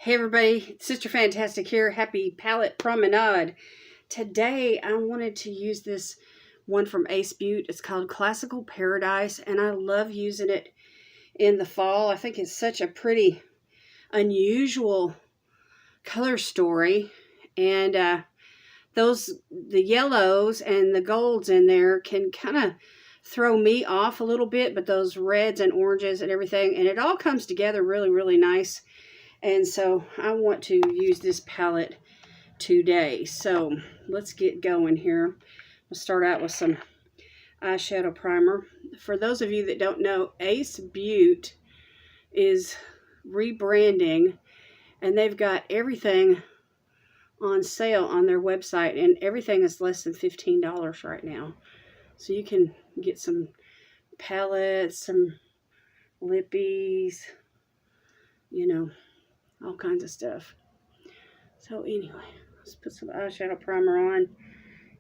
Hey everybody, Sister Fantastic here. Happy palette promenade. Today I wanted to use this one from Beaute. It's called Classical Paradise, and I love using it in the fall. I think it's such a pretty, unusual color story, and the yellows and the golds in there can kind of throw me off a little bit, but those reds and oranges and everything, and it all comes together really, really nice. And so I want to use this palette today. So let's get going here. We'll start out with some eyeshadow primer. For those of you that don't know, Acebeaute is rebranding, and they've got everything on sale on their website, and everything is less than $15 right now. So you can get some palettes, some lippies, you know, all kinds of stuff. So anyway, let's put some eyeshadow primer on,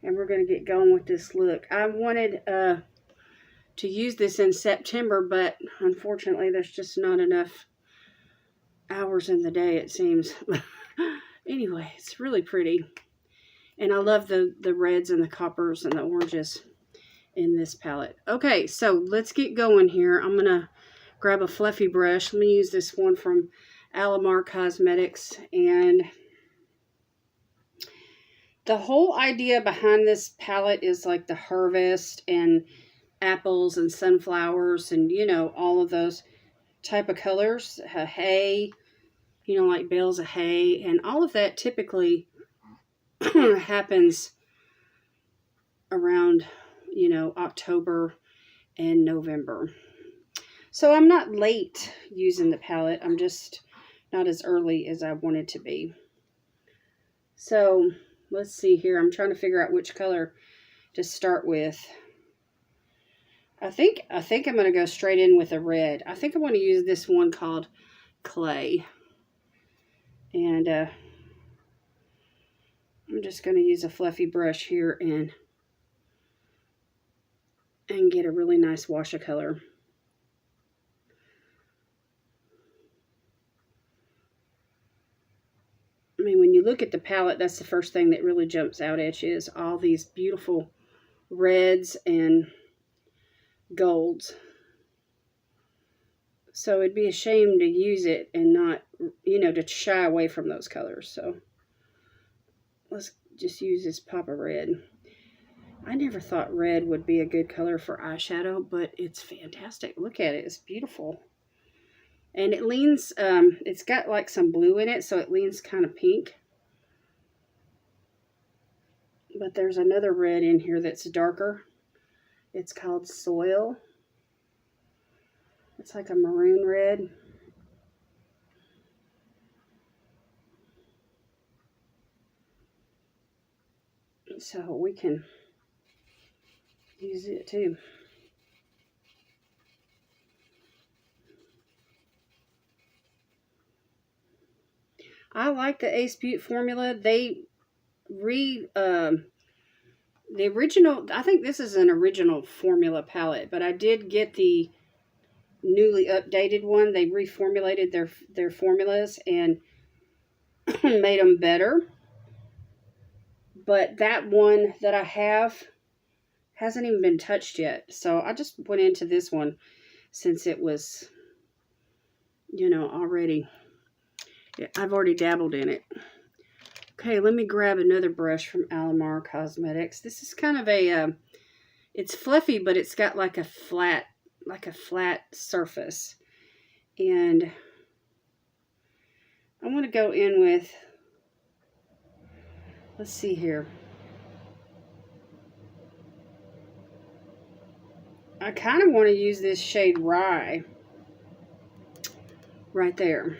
and we're going to get going with this look. I wanted to use this in September, but unfortunately there's just not enough hours in the day, it seems. Anyway, it's really pretty, and I love the reds and the coppers and the oranges in this palette. Okay, so let's get going here. I'm going to grab a fluffy brush. Let me use this one from Alamar Cosmetics, and the whole idea behind this palette is like the harvest and apples and sunflowers and, you know, all of those type of colors. Hay, you know, like bales of hay, and all of that typically happens around, you know, October and November. So I'm not late using the palette. I'm just not as early as I wanted to be. So let's see here. I'm trying to figure out which color to start with. I think I'm going to go straight in with a red. I think I want to use this one called Clay. And I'm just going to use a fluffy brush here and get a really nice wash of color. I mean, when you look at the palette, that's the first thing that really jumps out at you is all these beautiful reds and golds. So it'd be a shame to use it and not, you know, to shy away from those colors. So let's just use this pop of red. I never thought red would be a good color for eyeshadow, but it's fantastic. Look at it. It's beautiful. And it leans, it's got like some blue in it, so it leans kind of pink. But there's another red in here that's darker. It's called Soil. It's like a maroon red. So we can use it too. I like the Acebeaute formula. The original, I think this is an original formula palette, but I did get the newly updated one. They reformulated their formulas and made them better. But that one that I have hasn't even been touched yet. So I just went into this one since it was, you know, already... I've already dabbled in it. Okay, let me grab another brush from Alamar Cosmetics. This is kind of a, it's fluffy, but it's got like a flat surface. And I want to go in with, let's see here. I kind of want to use this shade Rye right there.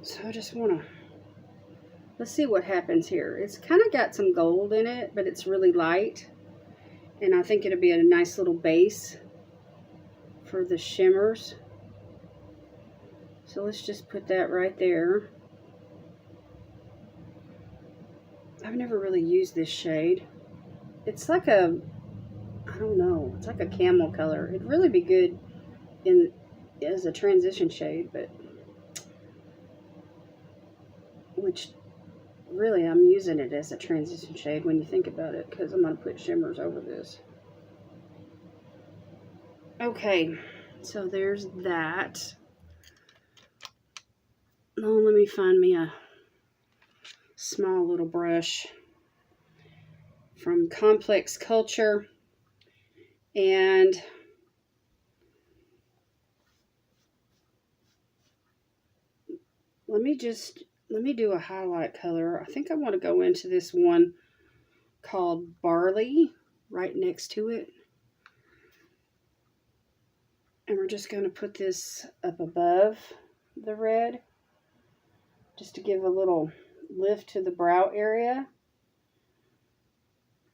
So I just want to, let's see what happens here. It's kind of got some gold in it, but it's really light. And I think it'll be a nice little base for the shimmers. So let's just put that right there. I've never really used this shade. It's like a, I don't know, it's like a camel color. It'd really be good in as a transition shade, but which really I'm using it as a transition shade when you think about it, because I'm going to put shimmers over this. Okay, so there's that. Now let me find me a small little brush from Complex Culture, and let me do a highlight color. I think I want to go into this one called Barley right next to it. And we're just going to put this up above the red just to give a little lift to the brow area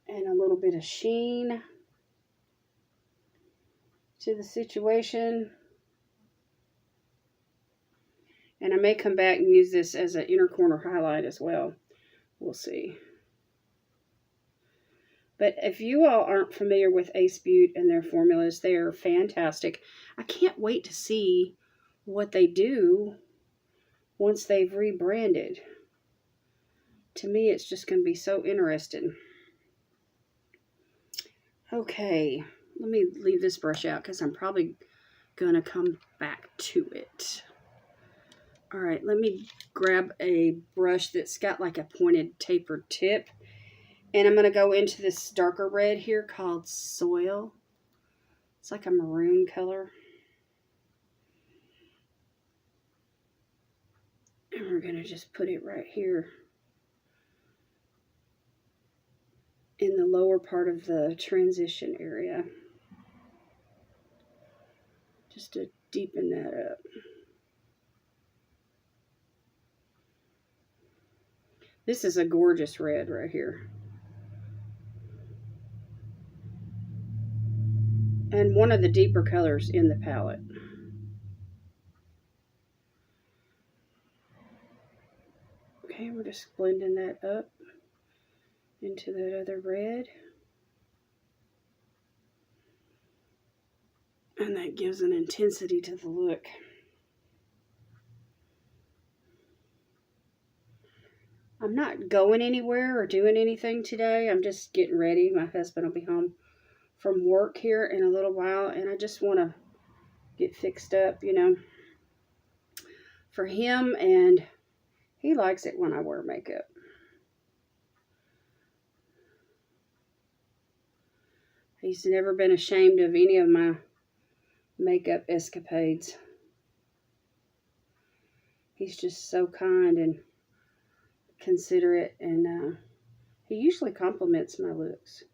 and a little bit of sheen to the situation. And I may come back and use this as an inner corner highlight as well. We'll see. But if you all aren't familiar with Acebeaute and their formulas, they are fantastic. I can't wait to see what they do once they've rebranded. To me, it's just going to be so interesting. Okay, let me leave this brush out because I'm probably going to come back to it. All right, let me grab a brush that's got like a pointed tapered tip. And I'm going to go into this darker red here called Soil. It's like a maroon color. And we're going to just put it right here in the lower part of the transition area. Just to deepen that up. This is a gorgeous red right here. And one of the deeper colors in the palette. Okay, we're just blending that up into that other red. And that gives an intensity to the look. I'm not going anywhere or doing anything today. I'm just getting ready. My husband will be home from work here in a little while, and I just want to get fixed up, you know, for him, and he likes it when I wear makeup. He's never been ashamed of any of my makeup escapades. He's just so kind and considerate, and he usually compliments my looks.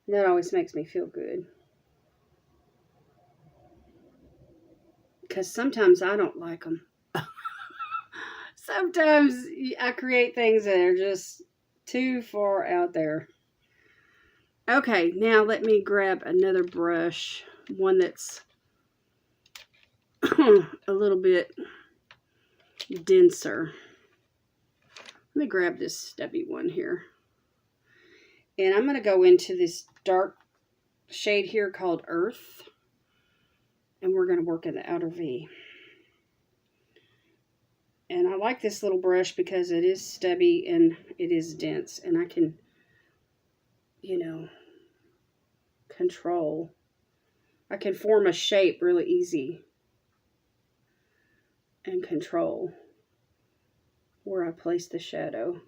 That always makes me feel good. Because sometimes I don't like them. Sometimes I create things that are just too far out there. Okay, now let me grab another brush. One that's a little bit denser. Let me grab this stubby one here. And I'm going to go into this dark shade here called Earth. And we're going to work in the outer V. And I like this little brush because it is stubby and it is dense. And I can, you know, control. I can form a shape really easy. And control where I place the shadow.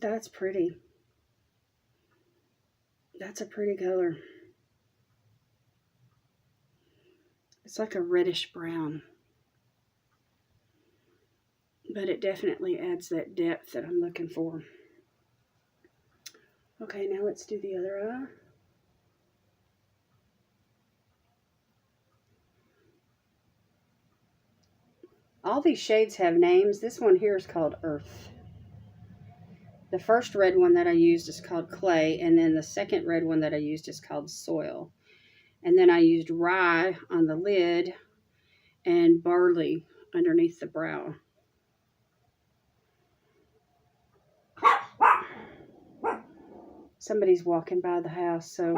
That's pretty. That's a pretty color. It's like a reddish brown. But it definitely adds that depth that I'm looking for. Okay, now let's do the other eye. All these shades have names. This one here is called Earth. The first red one that I used is called Clay, and then the second red one that I used is called Soil. And then I used Rye on the lid and Barley underneath the brow. Somebody's walking by the house, so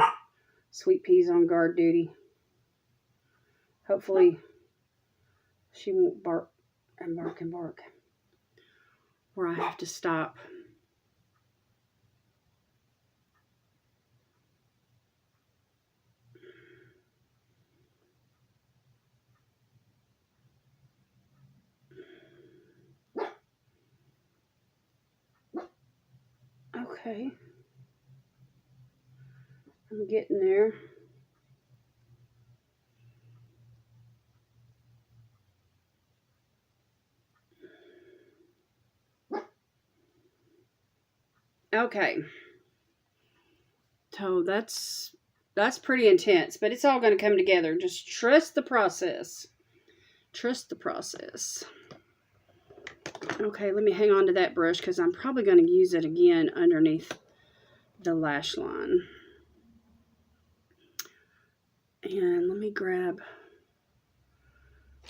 Sweet Pea's on guard duty. Hopefully she won't bark and bark and bark, or I have to stop. Okay. I'm getting there. Okay. So that's pretty intense, but it's all going to come together. Just trust the process. Trust the process. Okay, let me hang on to that brush because I'm probably going to use it again underneath the lash line. And let me grab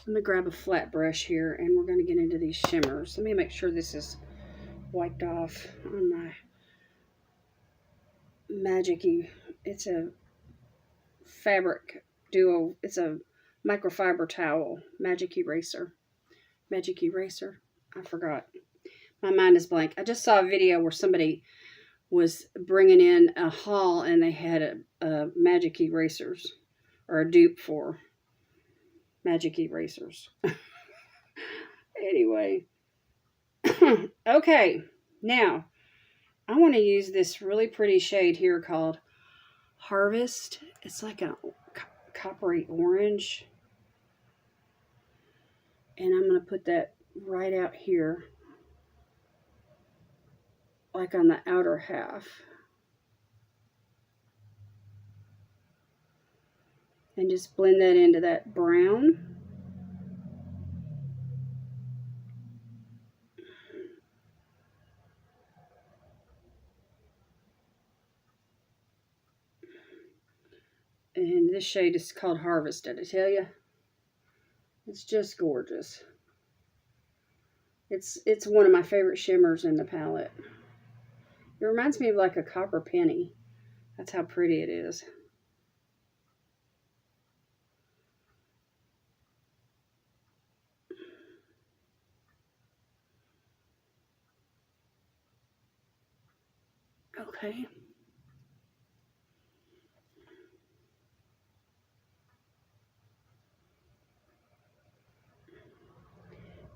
a flat brush here, and we're going to get into these shimmers. Let me make sure this is wiped off on my Magic-y. It's a fabric duo. It's a microfiber towel. Magic eraser. I forgot. My mind is blank. I just saw a video where somebody was bringing in a haul and they had a magic erasers, or a dupe for magic erasers. Anyway. Okay. Now, I want to use this really pretty shade here called Harvest. It's like a coppery orange. And I'm going to put that right out here, like on the outer half. And just blend that into that brown. And this shade is called Harvest, did I tell you? It's just gorgeous. It's one of my favorite shimmers in the palette. It reminds me of like a copper penny. That's how pretty it is. Okay.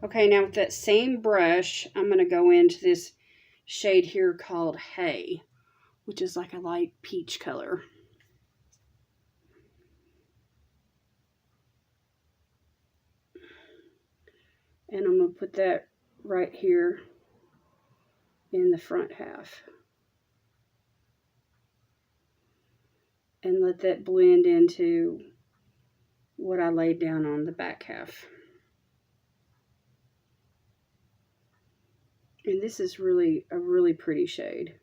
Okay, now with that same brush, I'm going to go into this shade here called Hay, which is like a light peach color. And I'm going to put that right here in the front half. And let that blend into what I laid down on the back half. And this is really a really pretty shade.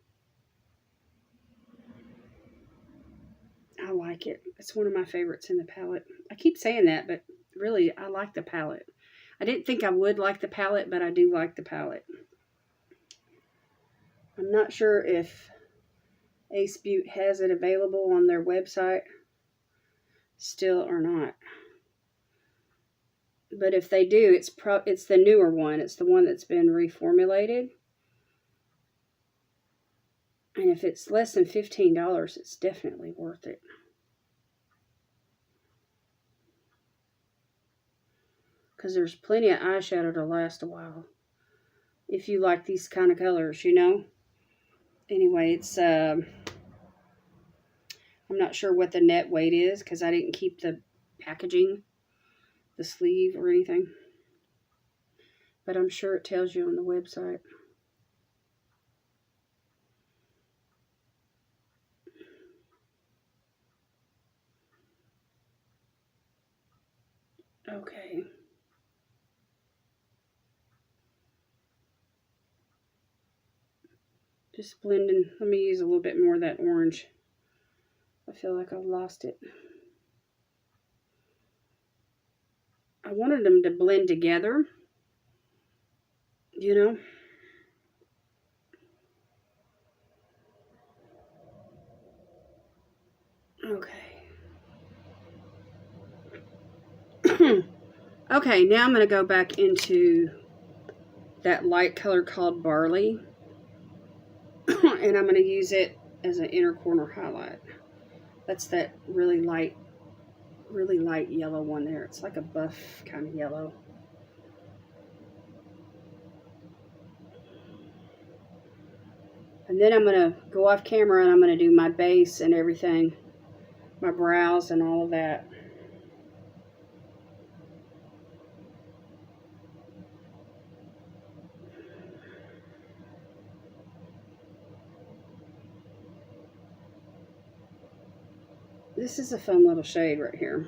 I like it. It's one of my favorites in the palette. I keep saying that, but really, I like the palette. I didn't think I would like the palette, but I do like the palette. I'm not sure if acebeaute has it available on their website still or not. But if they do, it's the newer one. It's the one that's been reformulated. And if it's less than $15, it's definitely worth it. Because there's plenty of eyeshadow to last a while. If you like these kind of colors, you know. Anyway, it's, I'm not sure what the net weight is because I didn't keep the packaging, the sleeve or anything. But I'm sure it tells you on the website. Okay. Just blending. Let me use a little bit more of that orange. I feel like I've lost it. I wanted them to blend together, you know. Okay. Okay, now I'm going to go back into that light color called Barley. And I'm going to use it as an inner corner highlight. That's that really light yellow one there. It's like a buff kind of yellow. And then I'm going to go off camera and I'm going to do my base and everything. My brows and all of that. This is a fun little shade right here.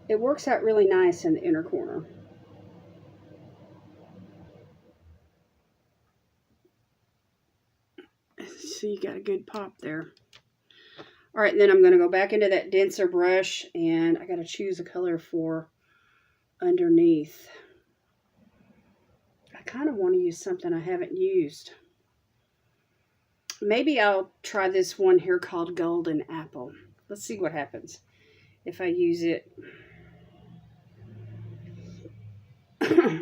It works out really nice in the inner corner. So you got a good pop there. All right, then I'm going to go back into that denser brush, and I got to choose a color for underneath. I kind of want to use something I haven't used. Maybe I'll try this one here called Golden Apple. Let's see what happens if I use it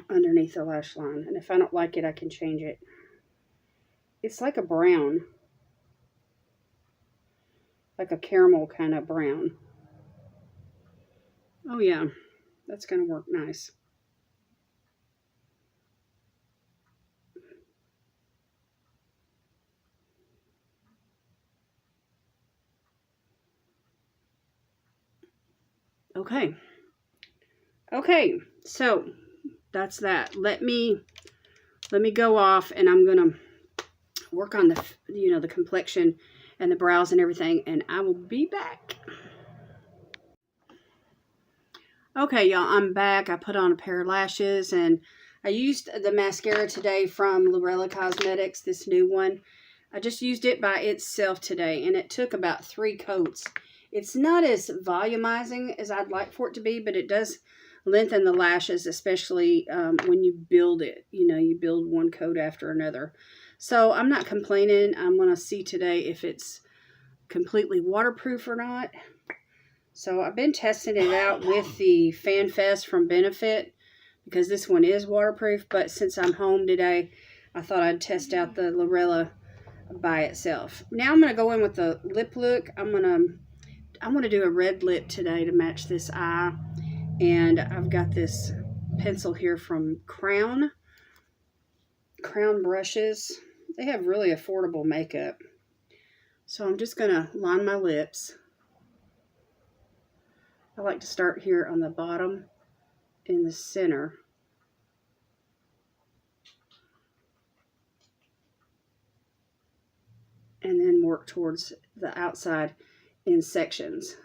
underneath the lash line. And if I don't like it, I can change it. It's like a brown. Like a caramel kind of brown. Oh yeah, that's going to work nice. Okay, so that's that. Let me go off, and I'm gonna work on the the complexion and the brows and everything, and I will be back. Okay, y'all, I'm back. I put on a pair of lashes, and I used the mascara today from Lorella Cosmetics, this new one. I just used it by itself today, and it took about 3 coats. It's not as volumizing as I'd like for it to be, but it does lengthen the lashes, especially when you build it. You build one coat after another. So I'm not complaining. I'm going to see today if it's completely waterproof or not. So I've been testing it out with the Fan Fest from Benefit because this one is waterproof. But since I'm home today, I thought I'd test out the Lorella by itself. Now I'm going to go in with the lip look. I'm going to do a red lip today to match this eye. And I've got this pencil here from Crown brushes. They have really affordable makeup. So I'm just going to line my lips. I like to start here on the bottom in the center. And then work towards the outside in sections.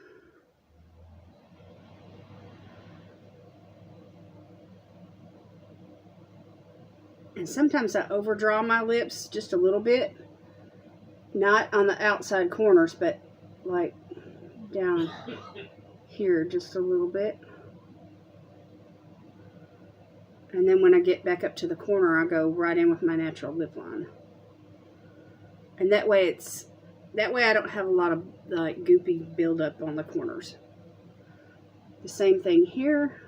And sometimes I overdraw my lips just a little bit. Not on the outside corners, but like down here just a little bit. And then when I get back up to the corner, I go right in with my natural lip line. And that way I don't have a lot of like goopy buildup on the corners. The same thing here.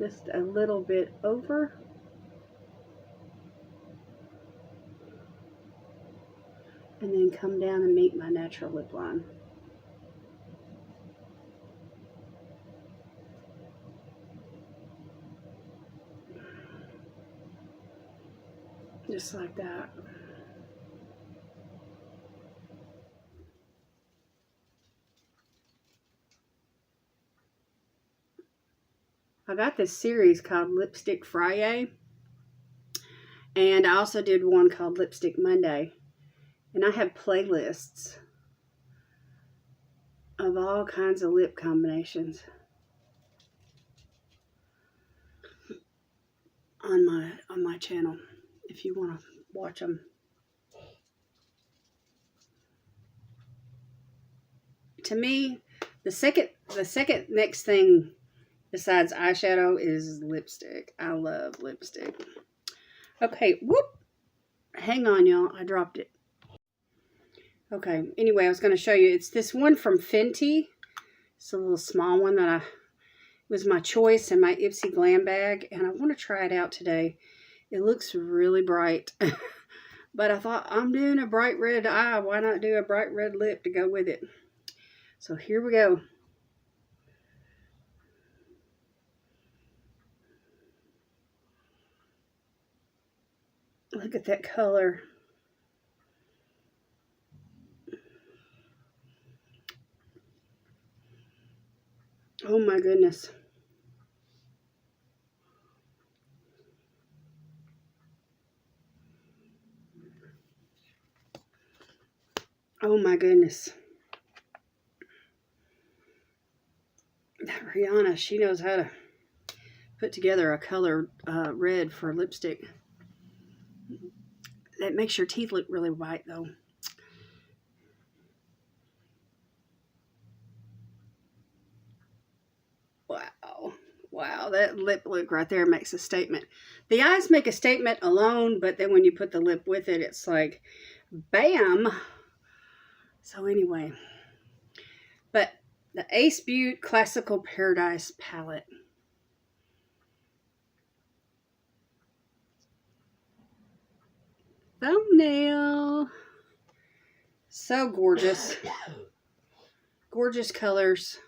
Just a little bit over. And then come down and meet my natural lip line. Just like that. I got this series called Lipstick Friday. And I also did one called Lipstick Monday. And I have playlists of all kinds of lip combinations. on my channel if you want to watch them. To me, the second next thing besides eyeshadow is lipstick. I love lipstick. Okay, whoop. Hang on, y'all. I dropped it. Okay, anyway, I was going to show you. It's this one from Fenty. It's a little small one that was my choice in my Ipsy Glam bag, and I want to try it out today. It looks really bright, but I thought, I'm doing a bright red eye. Why not do a bright red lip to go with it? So here we go. Look at that color. Oh my goodness. Oh my goodness. Rihanna, she knows how to put together a color red for lipstick. That makes your teeth look really white though. Wow. Wow, that lip look right there makes a statement. The eyes make a statement alone, but then when you put the lip with it, it's like, bam. So anyway, but the Acebeaute Classical Paradise palette. Thumbnail. So gorgeous. Gorgeous colors.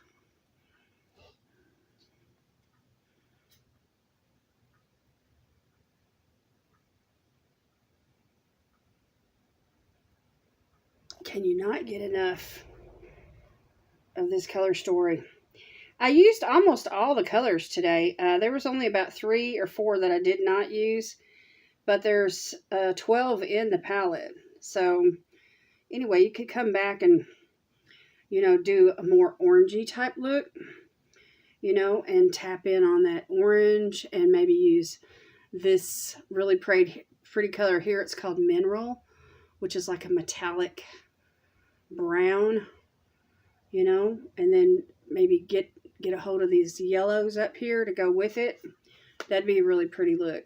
Can you not get enough of this color story? I used almost all the colors today. There was only about 3 or 4 that I did not use, but there's 12 in the palette. So anyway, you could come back and, you know, do a more orangey type look, you know, and tap in on that orange and maybe use this really pretty color here. It's called Mineral, which is like a metallic brown, you know, and then maybe get a hold of these yellows up here to go with it. That'd be a really pretty look.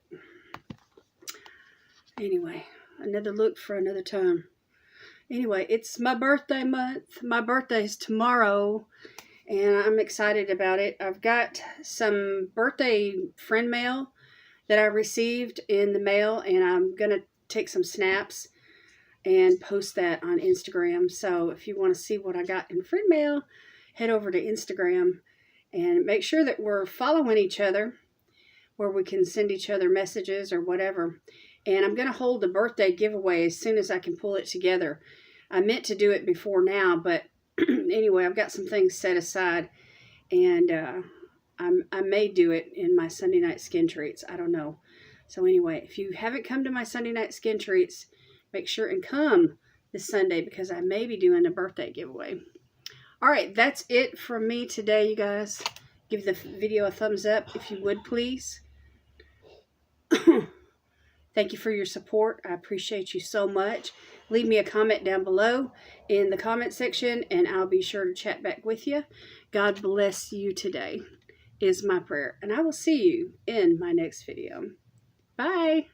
Anyway, another look for another time. Anyway, it's my birthday month. My birthday's tomorrow, and I'm excited about it. I've got some birthday friend mail that I received in the mail, and I'm going to take some snaps and post that on Instagram. So if you want to see what I got in friend mail, head over to Instagram and make sure that we're following each other where we can send each other messages or whatever. And I'm going to hold the birthday giveaway as soon as I can pull it together. I meant to do it before now, but anyway, I've got some things set aside, and I may do it in my Sunday night skin treats. I don't know. So anyway, if you haven't come to my Sunday night skin treats, make sure and come this Sunday because I may be doing a birthday giveaway. All right, that's it from me today, you guys. Give the video a thumbs up if you would, please. Thank you for your support. I appreciate you so much. Leave me a comment down below in the comment section, and I'll be sure to chat back with you. God bless you today is my prayer, and I will see you in my next video. Bye.